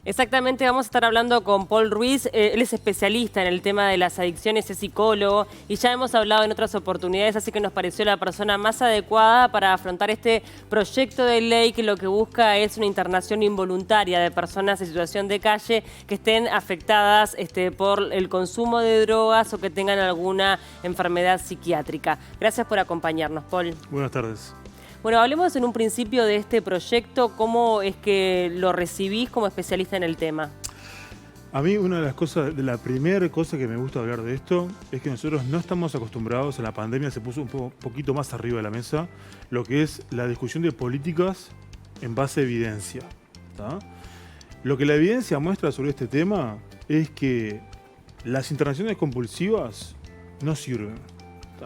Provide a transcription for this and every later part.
Exactamente, vamos a estar hablando con Paul Ruiz. Él es especialista en el tema de las adicciones, es psicólogo y ya hemos hablado en otras oportunidades, así que nos pareció la persona más adecuada para afrontar este proyecto de ley que lo que busca es una internación involuntaria de personas en situación de calle que estén afectadas por el consumo de drogas o que tengan alguna enfermedad psiquiátrica. Gracias por acompañarnos, Paul. Buenas tardes. Bueno, hablemos en un principio de este proyecto. ¿Cómo es que lo recibís como especialista en el tema? A mí una de las cosas, de la primera cosa que me gusta hablar de esto es que nosotros no estamos acostumbrados, en la pandemia se puso un poquito más arriba de la mesa, lo que es la discusión de políticas en base a evidencia. ¿Tá? Lo que la evidencia muestra sobre este tema es que las internaciones compulsivas no sirven.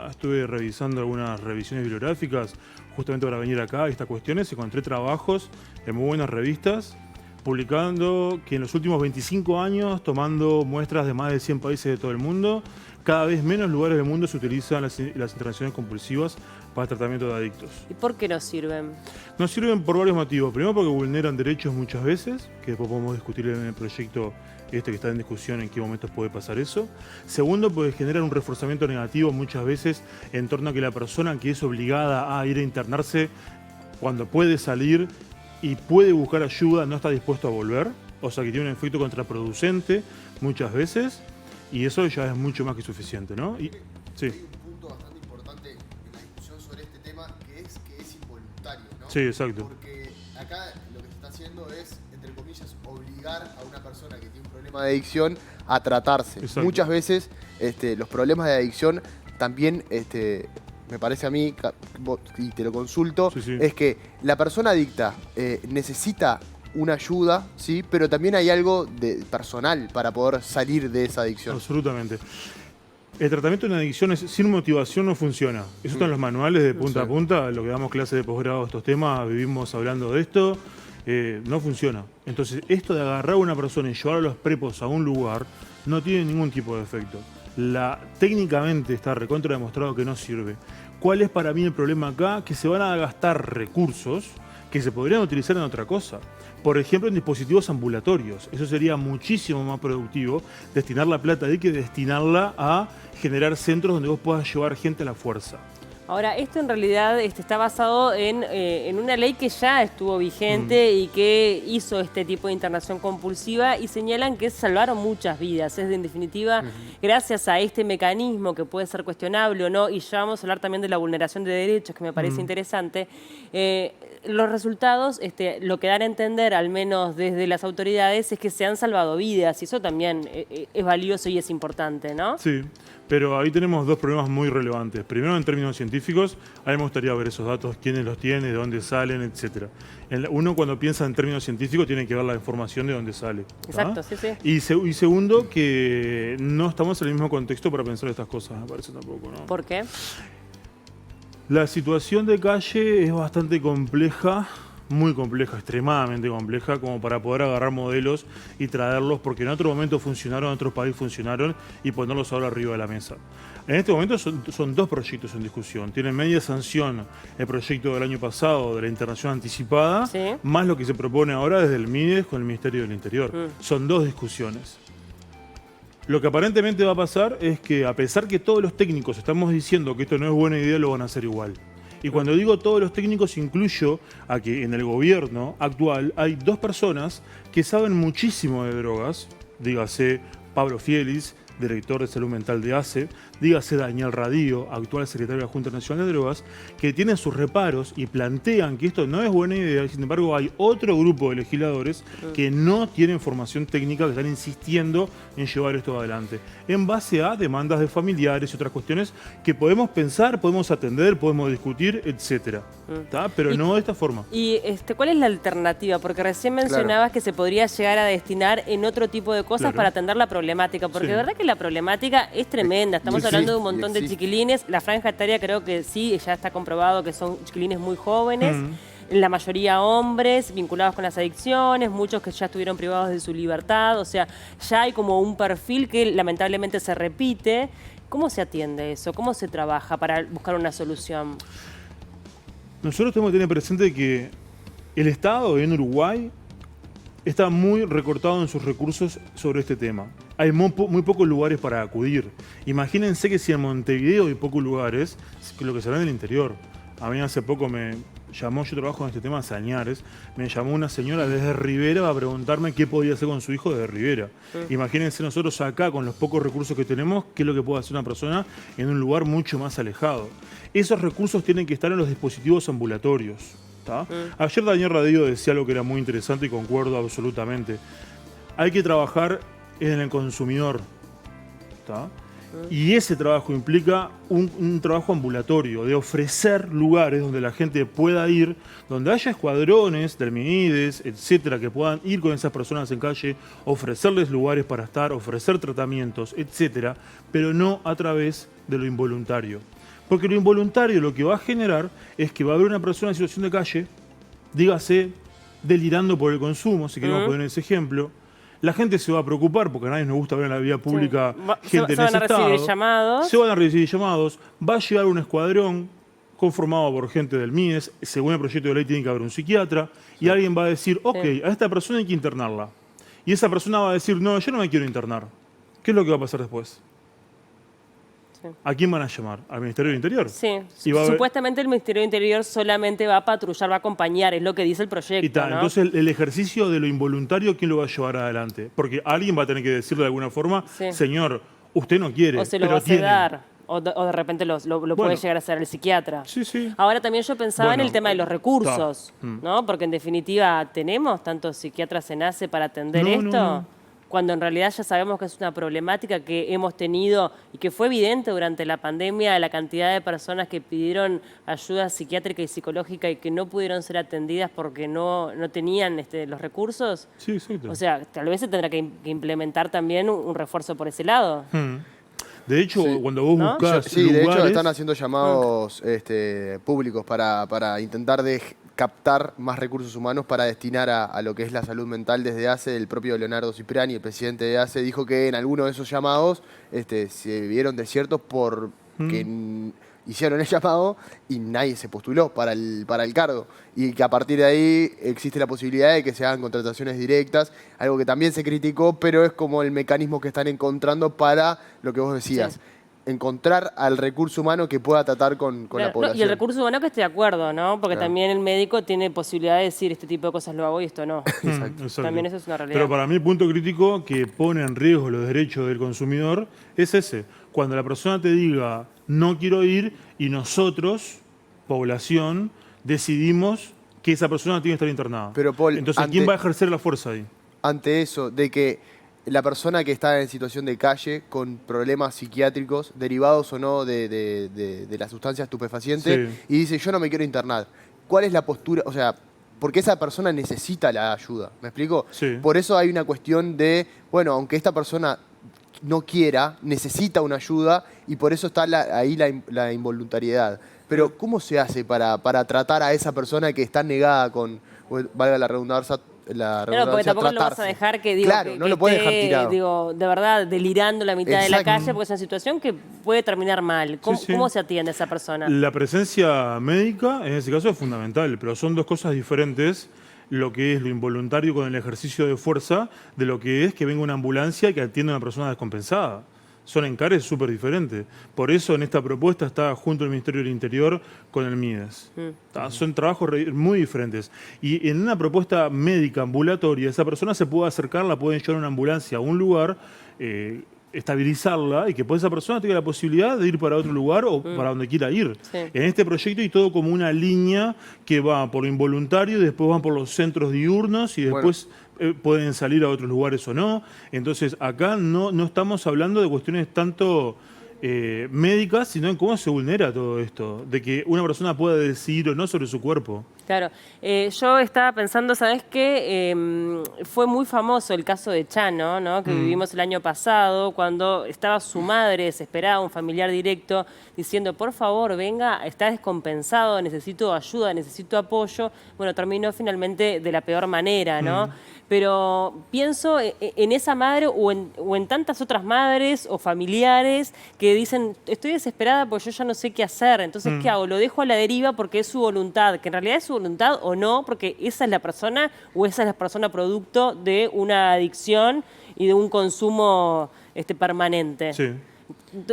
Estuve revisando algunas revisiones bibliográficas justamente para venir acá a estas cuestiones. Encontré trabajos en muy buenas revistas publicando que en los últimos 25 años, tomando muestras de más de 100 países de todo el mundo, cada vez menos lugares del mundo se utilizan las internaciones compulsivas para el tratamiento de adictos. ¿Y por qué no sirven? No sirven por varios motivos. Primero porque vulneran derechos muchas veces, que después podemos discutir en el proyecto que está en discusión en qué momentos puede pasar eso. Segundo, porque generan un reforzamiento negativo muchas veces en torno a que la persona que es obligada a ir a internarse cuando puede salir y puede buscar ayuda no está dispuesto a volver. O sea que tiene un efecto contraproducente muchas veces y eso ya es mucho más que suficiente, ¿no? Sí. Hay un punto bastante importante en la discusión sobre este tema que es involuntario, ¿no? Sí, exacto. Porque acá lo que se está haciendo es, entre comillas, obligar a una persona que tiene un problema de adicción a tratarse. Exacto. Muchas veces los problemas de adicción también, me parece a mí, y te lo consulto, Sí. es que la persona adicta necesita una ayuda, ¿sí? Pero también hay algo personal para poder salir de esa adicción. Absolutamente. El tratamiento de una adicción sin motivación no funciona. Eso está en los manuales de punta a punta. Lo que damos clases de posgrado de estos temas, vivimos hablando de esto. No funciona. Entonces, esto de agarrar a una persona y llevar a los prepos a un lugar no tiene ningún tipo de efecto. Técnicamente está recontra demostrado que no sirve. ¿Cuál es para mí el problema acá? Que se van a gastar recursos que se podrían utilizar en otra cosa. Por ejemplo, en dispositivos ambulatorios. Eso sería muchísimo más productivo, destinar la plata de que destinarla a generar centros donde vos puedas llevar gente a la fuerza. Ahora, esto en realidad está basado en una ley que ya estuvo vigente y que hizo este tipo de internación compulsiva y señalan que salvaron muchas vidas. Es en definitiva, gracias a este mecanismo que puede ser cuestionable o no, y ya vamos a hablar también de la vulneración de derechos, que me parece interesante, los resultados, lo que dan a entender, al menos desde las autoridades, es que se han salvado vidas y eso también es valioso y es importante, ¿no? Sí, pero ahí tenemos dos problemas muy relevantes. Primero, en términos científicos, a mí me gustaría ver esos datos, quiénes los tiene, de dónde salen, etc. Uno cuando piensa en términos científicos tiene que ver la información de dónde sale. Exacto, sí. Y segundo, que no estamos en el mismo contexto para pensar estas cosas, me parece tampoco, ¿no? ¿Por qué? La situación de calle es bastante compleja, muy compleja, extremadamente compleja, como para poder agarrar modelos y traerlos, porque en otro momento funcionaron, en otros países funcionaron, y ponerlos ahora arriba de la mesa. En este momento son dos proyectos en discusión. Tienen media sanción el proyecto del año pasado de la internación anticipada, Sí. más lo que se propone ahora desde el MIDES con el Ministerio del Interior. Son dos discusiones. Lo que aparentemente va a pasar es que, a pesar que todos los técnicos estamos diciendo que esto no es buena idea, lo van a hacer igual. Y cuando digo todos los técnicos, incluyo a que en el gobierno actual hay dos personas que saben muchísimo de drogas, dígase Pablo Fielis, director de salud mental de ACE, dígase Daniel Radío, actual secretario de la Junta Nacional de Drogas, que tienen sus reparos y plantean que esto no es buena idea. Sin embargo, hay otro grupo de legisladores que no tienen formación técnica, que están insistiendo en llevar esto adelante, en base a demandas de familiares y otras cuestiones que podemos pensar, podemos atender, podemos discutir, etcétera. Pero no de esta forma. ¿Y cuál es la alternativa? Porque recién mencionabas que se podría llegar a destinar en otro tipo de cosas para atender la problemática, porque de verdad que la problemática es tremenda. Estamos hablando de un montón de chiquilines. La franja etaria creo que sí, ya está comprobado que son chiquilines muy jóvenes. La mayoría hombres vinculados con las adicciones, muchos que ya estuvieron privados de su libertad. O sea, ya hay como un perfil que lamentablemente se repite. ¿Cómo se atiende eso? ¿Cómo se trabaja para buscar una solución? Nosotros tenemos que tener presente que el Estado en Uruguay está muy recortado en sus recursos sobre este tema. Hay muy pocos lugares para acudir. Imagínense que si en Montevideo hay pocos lugares, que lo que se ve en el interior. A mí hace poco me llamó, yo trabajo en este tema hace años, me llamó una señora desde Rivera a preguntarme qué podía hacer con su hijo desde Rivera. Imagínense nosotros acá, con los pocos recursos que tenemos, qué es lo que puede hacer una persona en un lugar mucho más alejado. Esos recursos tienen que estar en los dispositivos ambulatorios. Ayer Daniel Radio decía algo que era muy interesante y concuerdo absolutamente. Hay que trabajar en el consumidor. Y ese trabajo implica un trabajo ambulatorio, de ofrecer lugares donde la gente pueda ir, donde haya escuadrones del MINIDES, etcétera, que puedan ir con esas personas en calle, ofrecerles lugares para estar, ofrecer tratamientos, etcétera, pero no a través de lo involuntario. Porque lo involuntario lo que va a generar es que va a haber una persona en situación de calle, dígase, delirando por el consumo, si queremos poner ese ejemplo. La gente se va a preocupar, porque a nadie nos gusta ver en la vía pública gente en ese estado. Se van a recibir llamados. Se van a recibir llamados. Va a llegar un escuadrón conformado por gente del MIDES. Según el proyecto de ley tiene que haber un psiquiatra. Y alguien va a decir, ok, a esta persona hay que internarla. Y esa persona va a decir, no, yo no me quiero internar. ¿Qué es lo que va a pasar después? ¿A quién van a llamar? ¿Al Ministerio del Interior? Sí. Supuestamente el Ministerio del Interior solamente va a patrullar, va a acompañar, es lo que dice el proyecto. ¿No? Entonces el ejercicio de lo involuntario, ¿quién lo va a llevar adelante? Porque alguien va a tener que decirle de alguna forma, señor, usted no quiere, o se lo va a sedar. O de repente lo puede llegar a hacer el psiquiatra. Sí. Ahora también yo pensaba en el tema de los recursos, ¿no? Porque en definitiva, ¿tenemos tantos psiquiatras en ACE para atender esto? No. Cuando en realidad ya sabemos que es una problemática que hemos tenido y que fue evidente durante la pandemia, la cantidad de personas que pidieron ayuda psiquiátrica y psicológica y que no pudieron ser atendidas porque no tenían los recursos. Sí, exacto. O sea, tal vez se tendrá que implementar también un refuerzo por ese lado. De hecho, cuando vos buscás lugares... de hecho están haciendo llamados públicos para intentar captar más recursos humanos para destinar a lo que es la salud mental desde ACE. El propio Leonardo Cipriani, el presidente de ACE, dijo que en algunos de esos llamados se vieron desiertos porque hicieron el llamado y nadie se postuló para el cargo. Y que a partir de ahí existe la posibilidad de que se hagan contrataciones directas, algo que también se criticó, pero es como el mecanismo que están encontrando para lo que vos decías. Encontrar al recurso humano que pueda tratar con la población. Y el recurso humano que esté de acuerdo, ¿no? Porque también el médico tiene posibilidad de decir este tipo de cosas lo hago y esto no. Exacto. También eso es una realidad. Pero para mí el punto crítico que pone en riesgo los derechos del consumidor es ese. Cuando la persona te diga no quiero ir y nosotros, población, decidimos que esa persona tiene que estar internada. Pero Paul, entonces, ¿quién va a ejercer la fuerza ahí? Ante eso, de que la persona que está en situación de calle con problemas psiquiátricos, derivados o no de la sustancia estupefaciente, y dice, yo no me quiero internar. ¿Cuál es la postura? O sea, porque esa persona necesita la ayuda, ¿me explico? Por eso hay una cuestión de, bueno, aunque esta persona no quiera, necesita una ayuda, y por eso está ahí la involuntariedad. Pero, ¿cómo se hace para tratar a esa persona que está negada con, valga la redundancia, porque tampoco lo vas a dejar que no lo puedes dejar tirado. De verdad, delirando la mitad de la calle, porque es una situación que puede terminar mal. ¿Cómo se atiende a esa persona? La presencia médica, en ese caso, es fundamental, pero son dos cosas diferentes, lo que es lo involuntario con el ejercicio de fuerza, de lo que es que venga una ambulancia y que atienda a una persona descompensada. Son encares súper diferentes. Por eso en esta propuesta está junto al Ministerio del Interior con el MIDES. Son trabajos muy diferentes. Y en una propuesta médica ambulatoria, esa persona se puede acercar, la pueden llevar en una ambulancia a un lugar, estabilizarla y que esa persona tenga la posibilidad de ir para otro lugar o para donde quiera ir. En este proyecto hay todo como una línea que va por lo involuntario, después van por los centros diurnos y después... pueden salir a otros lugares o no. Entonces, acá no estamos hablando de cuestiones tanto médicas, sino en cómo se vulnera todo esto, de que una persona pueda decidir o no sobre su cuerpo. Claro. Yo estaba pensando, ¿sabes qué? Fue muy famoso el caso de Chano, ¿no? Que vivimos el año pasado, cuando estaba su madre desesperada, un familiar directo, diciendo, por favor, venga, está descompensado, necesito ayuda, necesito apoyo. Bueno, terminó finalmente de la peor manera, ¿no? Pero pienso en esa madre o en tantas otras madres o familiares que dicen, estoy desesperada porque yo ya no sé qué hacer, entonces, ¿qué hago? Lo dejo a la deriva porque es su voluntad, que en realidad es su voluntad o no, porque esa es la persona o esa es la persona producto de una adicción y de un consumo permanente. Sí.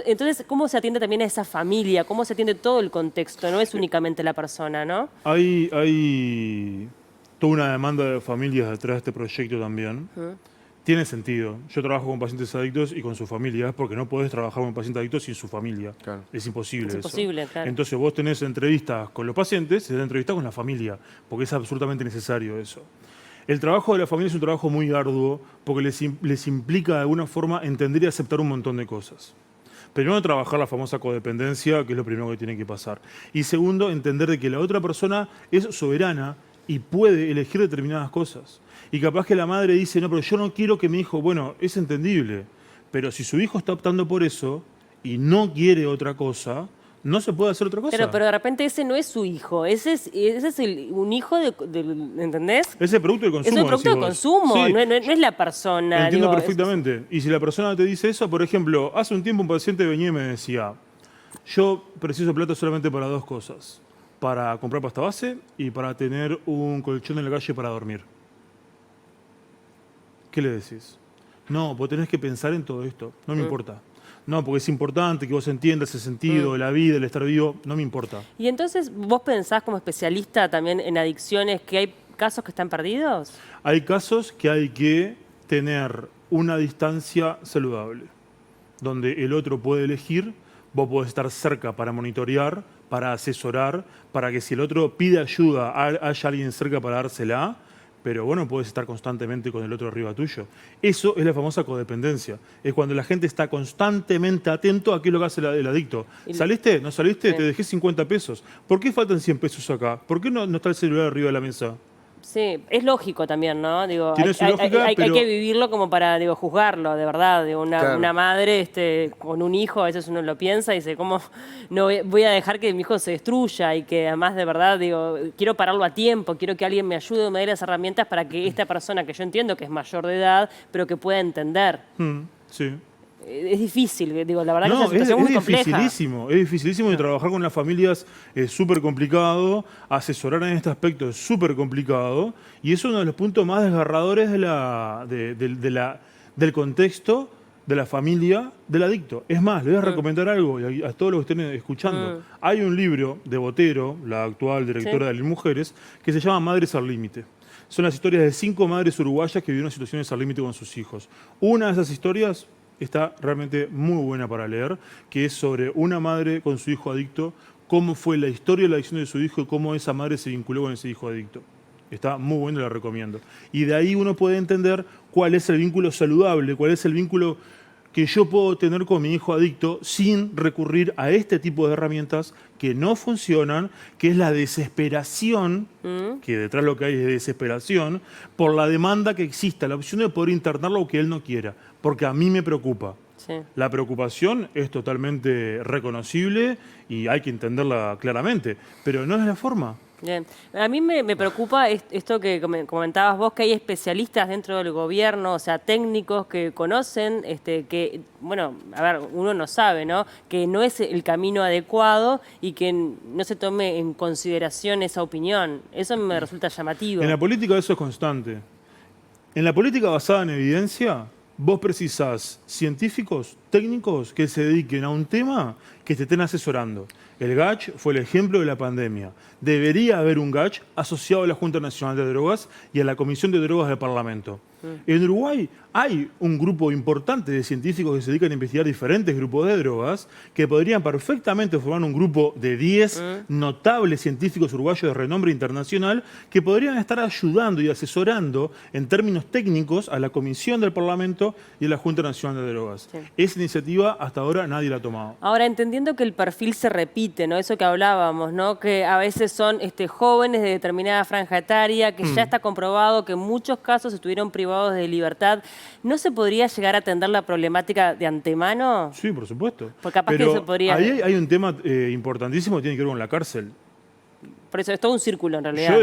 Entonces, ¿cómo se atiende también a esa familia? ¿Cómo se atiende todo el contexto? No es únicamente la persona, ¿no? Hay toda una demanda de familias detrás de este proyecto también. Tiene sentido. Yo trabajo con pacientes adictos y con sus familias porque no podés trabajar con un paciente adicto sin su familia. Claro. Es imposible eso. Es imposible, claro. Entonces vos tenés entrevistas con los pacientes y tenés entrevistas con la familia, porque es absolutamente necesario eso. El trabajo de la familia es un trabajo muy arduo porque les implica de alguna forma entender y aceptar un montón de cosas. Primero, trabajar la famosa codependencia, que es lo primero que tiene que pasar. Y segundo, entender de que la otra persona es soberana y puede elegir determinadas cosas. Y capaz que la madre dice, no, pero yo no quiero que mi hijo... Bueno, es entendible. Pero si su hijo está optando por eso y no quiere otra cosa, no se puede hacer otra cosa. Pero de repente ese no es su hijo. Ese es un hijo ¿entendés? Es el producto del consumo. Es el producto del consumo, Sí. no es la persona. Entiendo digo, perfectamente. Y si la persona te dice eso, por ejemplo, hace un tiempo un paciente venía y me decía, yo preciso plata solamente para dos cosas. Para comprar pasta base y para tener un colchón en la calle para dormir. ¿Qué le decís? No, vos tenés que pensar en todo esto. No me importa. No, porque es importante que vos entiendas el sentido de la vida, el estar vivo. No me importa. Y entonces, ¿vos pensás como especialista también en adicciones que hay casos que están perdidos? Hay casos que hay que tener una distancia saludable, donde el otro puede elegir, vos podés estar cerca para monitorear, para asesorar, para que si el otro pide ayuda, haya alguien cerca para dársela, pero vos no podés estar constantemente con el otro arriba tuyo. Eso es la famosa codependencia. Es cuando la gente está constantemente atento a qué es lo que hace el adicto. ¿Saliste? ¿No saliste? Sí. Te dejé 50 pesos. ¿Por qué faltan 100 pesos acá? ¿Por qué no está el celular arriba de la mesa? Sí, es lógico también, ¿no? Digo, Tiene su lógica, hay pero- que vivirlo como para juzgarlo, de verdad. De Claro. una madre con un hijo, a veces uno lo piensa y dice, ¿cómo no voy a dejar que mi hijo se destruya? Y que además, de verdad, quiero pararlo a tiempo, quiero que alguien me ayude, me dé las herramientas para que esta persona, que yo entiendo que es mayor de edad, pero que pueda entender. Sí. Es difícil, la verdad que es No, una situación muy compleja. dificilísimo. Es dificilísimo y trabajar con las familias es súper complicado. Asesorar en este aspecto es súper complicado. Y es uno de los puntos más desgarradores del contexto de la familia del adicto. Es más, le voy a recomendar algo y a todos los que estén escuchando. Hay un libro de Botero, la actual directora de las Mujeres, que se llama Madres al Límite. Son las historias de 5 madres uruguayas que vivieron situaciones al límite con sus hijos. Una de esas historias está realmente muy buena para leer, que es sobre una madre con su hijo adicto, cómo fue la historia de la adicción de su hijo y cómo esa madre se vinculó con ese hijo adicto. Está muy bueno, la recomiendo. Y de ahí uno puede entender cuál es el vínculo saludable, cuál es el vínculo que yo puedo tener con mi hijo adicto sin recurrir a este tipo de herramientas que no funcionan, que es la desesperación, que detrás lo que hay es desesperación, por la demanda que exista, la opción de poder internarlo aunque él no quiera, porque a mí me preocupa. Sí. La preocupación es totalmente reconocible y hay que entenderla claramente, pero no es la forma. Bien. A mí me preocupa esto que comentabas vos, que hay especialistas dentro del gobierno, o sea, técnicos que conocen, que, bueno, a ver, uno no sabe, ¿no? Que no es el camino adecuado y que no se tome en consideración esa opinión. Eso me resulta llamativo. En la política eso es constante. En la política basada en evidencia, vos precisás científicos, técnicos que se dediquen a un tema que te estén asesorando. El GACH fue el ejemplo de la pandemia. Debería haber un GACH asociado a la Junta Nacional de Drogas y a la Comisión de Drogas del Parlamento. En Uruguay hay un grupo importante de científicos que se dedican a investigar diferentes grupos de drogas que podrían perfectamente formar un grupo de 10 notables científicos uruguayos de renombre internacional que podrían estar ayudando y asesorando en términos técnicos a la Comisión del Parlamento y a la Junta Nacional de Drogas. Sí. Esa iniciativa hasta ahora nadie la ha tomado. Ahora, entendiendo que el perfil se repite, ¿no? Eso que hablábamos, ¿no? Que a veces son jóvenes de determinada franja etaria, que ya está comprobado que en muchos casos estuvieron privados de libertad. ¿No se podría llegar a atender la problemática de antemano? Sí, por supuesto. Porque capaz Pero que se podría... ahí hay un tema importantísimo que tiene que ver con la cárcel. Por eso es todo un círculo en realidad. Yo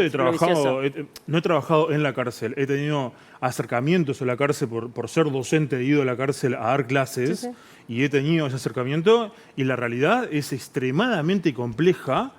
no he trabajado en la cárcel, he tenido acercamientos a la cárcel por ser docente, he ido a la cárcel a dar clases, Sí, sí. y he tenido ese acercamiento y la realidad es extremadamente compleja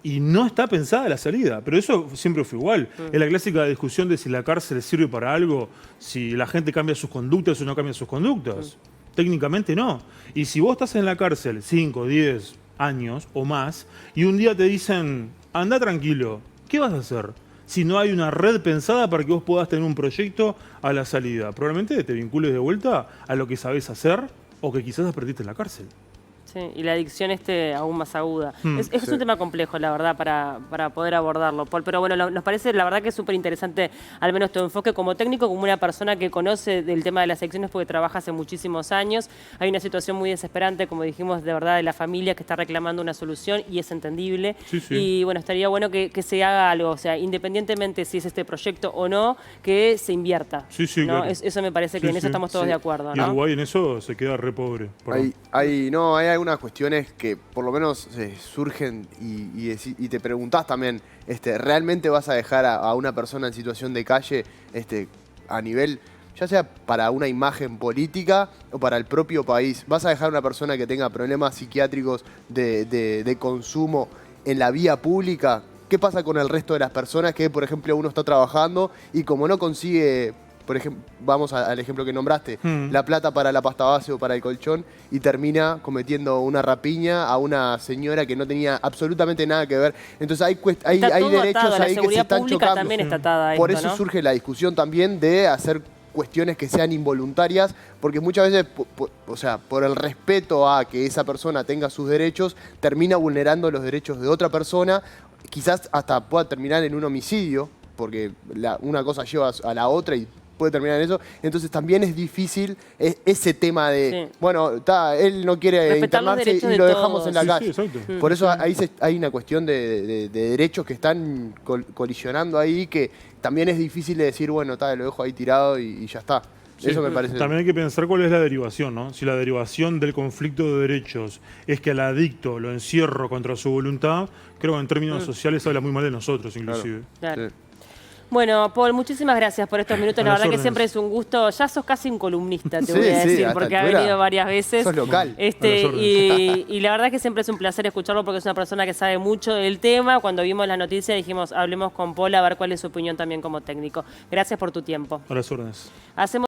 Y no está pensada la salida, pero eso siempre fue igual. Es la clásica discusión de si la cárcel sirve para algo, si la gente cambia sus conductas o no cambia sus conductas. Técnicamente no. Y si vos estás en la cárcel 5, 10 años o más, y un día te dicen, anda tranquilo, ¿qué vas a hacer? Si no hay una red pensada para que vos puedas tener un proyecto a la salida. Probablemente te vincules de vuelta a lo que sabés hacer o que quizás aprendiste en la cárcel. Sí, y la adicción aún más aguda. Es un tema complejo, la verdad, para poder abordarlo, Paul. Pero bueno, nos parece, la verdad, que es súper interesante, al menos tu enfoque como técnico, como una persona que conoce del tema de las adicciones porque trabaja hace muchísimos años. Hay una situación muy desesperante, como dijimos, de verdad, de la familia que está reclamando una solución y es entendible. Sí, sí. Y bueno, estaría bueno que se haga algo, o sea, independientemente si es este proyecto o no, que se invierta. Sí, sí, ¿no? claro. Eso me parece que en eso estamos todos de acuerdo, Y ¿no? Uruguay en eso se queda re pobre. Hay algunas cuestiones que por lo menos surgen y te preguntás también, ¿realmente vas a dejar a una persona en situación de calle a nivel, ya sea para una imagen política o para el propio país? ¿Vas a dejar a una persona que tenga problemas psiquiátricos de consumo en la vía pública? ¿Qué pasa con el resto de las personas que, por ejemplo, uno está trabajando y como no consigue... Por ejemplo, vamos al ejemplo que nombraste, la plata para la pasta base o para el colchón y termina cometiendo una rapiña a una señora que no tenía absolutamente nada que ver. Entonces hay derechos ahí que se están chocando. También está atada a Por esto, eso ¿no? surge la discusión también de hacer cuestiones que sean involuntarias, porque muchas veces, o sea, por el respeto a que esa persona tenga sus derechos, termina vulnerando los derechos de otra persona, quizás hasta pueda terminar en un homicidio, porque una cosa lleva a la otra y puede terminar en eso. Entonces también es difícil ese tema de, bueno, él no quiere respetar internarse y lo dejamos en la calle. Sí, exacto. Por eso hay una cuestión de derechos que están colisionando ahí, que también es difícil de decir, bueno, lo dejo ahí tirado y ya está. Sí, eso me parece. También hay que pensar cuál es la derivación, ¿no? Si la derivación del conflicto de derechos es que al adicto lo encierro contra su voluntad, creo que en términos sociales habla muy mal de nosotros, inclusive. Claro. Sí. Bueno, Paul, muchísimas gracias por estos minutos. La verdad que siempre es un gusto. Ya sos casi un columnista, te voy a decir, porque ha venido varias veces. Sos local. Y la verdad que siempre es un placer escucharlo porque es una persona que sabe mucho del tema. Cuando vimos la noticia dijimos, hablemos con Paul a ver cuál es su opinión también como técnico. Gracias por tu tiempo. A las órdenes. Hacemos